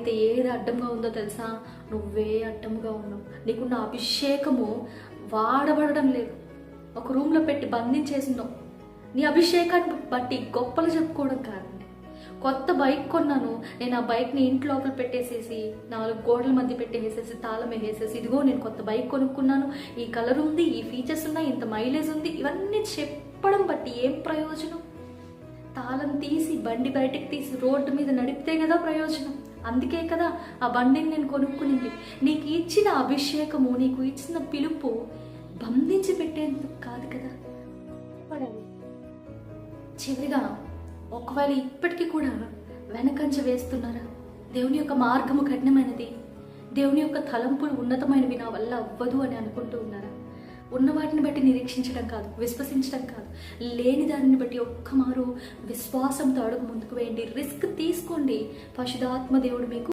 అయితే ఏది అడ్డంగా ఉందో తెలుసా? నువ్వే అడ్డంగా ఉన్నావు. నీకున్న అభిషేకము వాడబడడం లేదు. ఒక రూమ్లో పెట్టి బంధించేసినావు. నీ అభిషేకాన్ని బట్టి గొప్పలు చెప్పుకోవడం కాదండి. కొత్త బైక్ కొన్నాను, నేను ఆ బైక్ని ఇంటి లోపల పెట్టేసేసి 4 గోడల మధ్య పెట్టేసేసి తాళం వేసేసి, ఇదిగో నేను కొత్త బైక్ కొనుక్కున్నాను, ఈ కలర్ ఉంది, ఈ ఫీచర్స్ ఉన్నాయి, ఇంత మైలేజ్ ఉంది, ఇవన్నీ చెప్పడం బట్టి ఏం ప్రయోజనం? తాళం తీసి బండి బయటకు తీసి రోడ్డు మీద నడిపితే కదా ప్రయోజనం. అందుకే కదా ఆ బండిని నేను కొనుక్కునింది. నీకు ఇచ్చిన అభిషేకము, నీకు ఇచ్చిన పిలుపు బంధించి పెట్టేందుకు కాదు కదా. చివరిగా ఒకవేళ ఇప్పటికీ కూడా వెనకంజ వేస్తున్నారా? దేవుని యొక్క మార్గము కఠినమైనది, దేవుని యొక్క తలంపులు ఉన్నతమైనవి, నా వల్ల అవ్వదు అని అనుకుంటూ ఉన్నారా? ఉన్న వాటిని బట్టి నిరీక్షించడం కాదు, విశ్వసించడం కాదు, లేని దానిని బట్టి ఒక్కమారు విశ్వాసంతో అడుగు ముందుకు వేయండి. రిస్క్ తీసుకోండి. పరిశుద్ధాత్మ దేవుడు మీకు